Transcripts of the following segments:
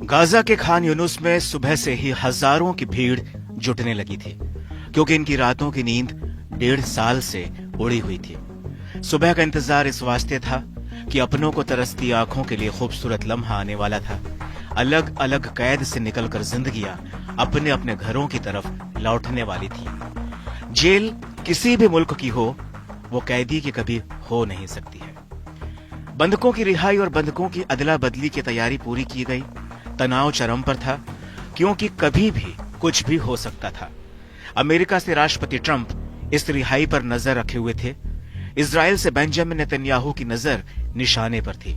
Gaza के खान यूनुस में सुबह से ही हजारों की भीड़ जुटने लगी थी, क्योंकि इनकी रातों की नींद 1.5 साल से उड़ी हुई थी। सुबह का इंतजार इस वास्ते था कि अपनों को तरसती आंखों के लिए खूबसूरत लम्हा आने वाला था। अलग अलग कैद से निकलकर जिंदगियां अपने अपने घरों की तरफ लौटने वाली थी। जेल किसी भी मुल्क की हो, वो कैदी की कभी हो नहीं सकती है। बंधकों की रिहाई और बंधकों की अदला बदली की तैयारी पूरी की गई। तनाव चरम पर था, क्योंकि कभी भी कुछ भी हो सकता था। अमेरिका से राष्ट्रपति ट्रंप इस रिहाई पर नजर रखे हुए थे। इजराइल से बेंजामिन नेतन्याहू की नजर निशाने पर थी,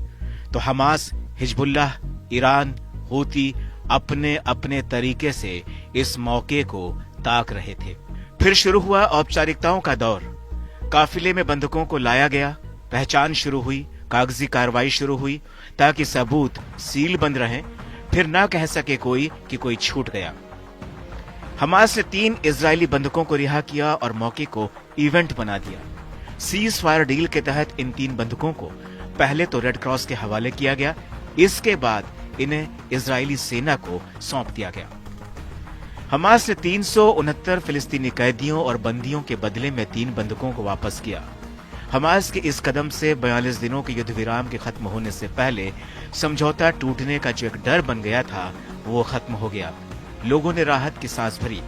तो हमास, हिजबुल्लाह, ईरान, हूती अपने अपने तरीके से इस मौके को ताक रहे थे। फिर शुरू हुआ औपचारिकताओं का दौर। काफिले में बंधकों को लाया गया, पहचान शुरू हुई, कागजी कार्रवाई शुरू हुई, ताकि सबूत सील बंद रहे, फिर ना कह सके कोई कि कोई छूट गया। हमास ने 3 इजरायली बंधकों को रिहा किया और मौके को इवेंट बना दिया। सीज फायर डील के तहत इन 3 बंधकों को पहले तो रेड क्रॉस के हवाले किया गया, इसके बाद इन्हें इजरायली सेना को सौंप दिया गया। हमास ने 369 फिलिस्तीनी कैदियों और बंदियों के बदले में 3 बंधकों को वापस किया। हमास के इस कदम से 42 दिनों के युद्ध विराम के खत्म होने से पहले समझौता टूटने का जो एक डर बन गया था, वो खत्म हो गया। लोगों ने राहत की सांस भरी।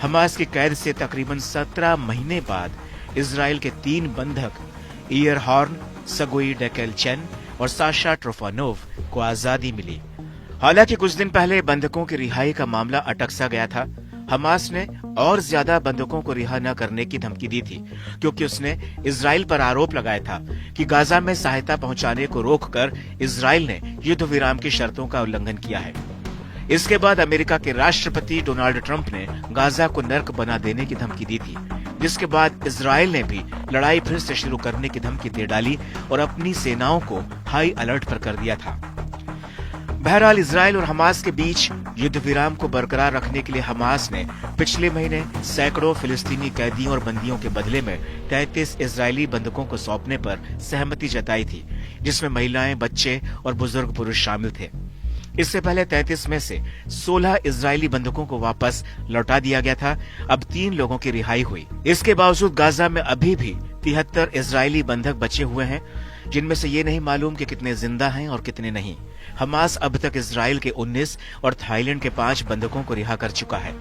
हमास की कैद से तकरीबन 17 महीने बाद इजराइल के 3 बंधक ईयर हॉर्न, सगोई डेकेलचेन और साशा ट्रोफानोव को आजादी मिली। हालांकि कुछ दिन पहले बंधकों की रिहाई का मामला अटक सा गया था। हमास ने और ज्यादा बंधकों को रिहा न करने की धमकी दी थी, क्योंकि उसने इजराइल पर आरोप लगाया था कि गाजा में सहायता पहुंचाने को रोककर इजराइल ने युद्ध विराम की शर्तों का उल्लंघन किया है। इसके बाद अमेरिका के राष्ट्रपति डोनाल्ड ट्रंप ने गाजा को नर्क बना देने की धमकी दी थी, जिसके बाद इजराइल ने भी लड़ाई फिर से शुरू करने की धमकी दे डाली और अपनी सेनाओं को हाई अलर्ट पर कर दिया था। बहरहाल इजराइल और हमास के बीच युद्ध विराम को बरकरार रखने के लिए हमास ने पिछले महीने सैकड़ों फिलिस्तीनी कैदियों और बंदियों के बदले में 33 इजरायली बंधकों को सौंपने पर सहमति जताई थी, जिसमें महिलाएं, बच्चे और बुजुर्ग पुरुष शामिल थे। इससे पहले 33 में से 16 इजरायली बंधकों को वापस लौटा दिया गया था। अब 3 लोगों की रिहाई हुई। इसके बावजूद गाजा में अभी भी 73 इजरायली बंधक बचे हुए हैं, जिनमें से ये नहीं मालूम कि कितने जिंदा हैं और कितने नहीं। हमास अब तक इजराइल के 19 और थाईलैंड के 5 बंधकों को रिहा कर चुका है।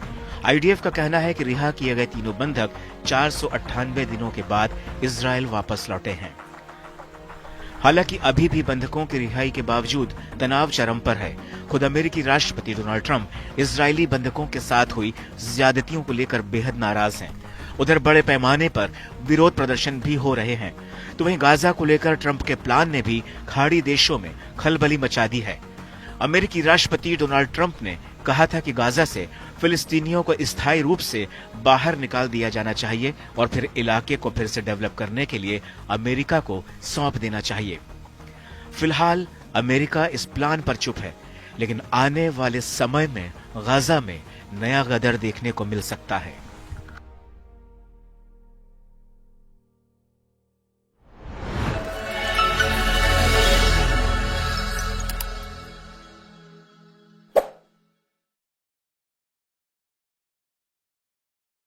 आईडीएफ का कहना है कि रिहा किए गए तीनों बंधक 498 दिनों के बाद इजराइल वापस लौटे हैं। हालांकि अभी भी बंधकों की रिहाई के बावजूद तनाव चरम पर है। खुद अमेरिकी राष्ट्रपति डोनाल्ड ट्रंप इजरायली बंधकों के साथ हुई ज्यादतियों को लेकर बेहद नाराज हैं। उधर बड़े पैमाने पर विरोध प्रदर्शन भी हो रहे हैं, तो वहीं गाजा को लेकर ट्रंप के प्लान ने भी खाड़ी देशों में खलबली मचा दी है। अमेरिकी राष्ट्रपति डोनाल्ड ट्रंप ने कहा था कि गाजा से फिलिस्तीनियों को स्थायी रूप से बाहर निकाल दिया जाना चाहिए और फिर इलाके को फिर से डेवलप करने के लिए अमेरिका को सौंप देना चाहिए। फिलहाल अमेरिका इस प्लान पर चुप है, लेकिन आने वाले समय में गाजा में नया गदर देखने को मिल सकता है।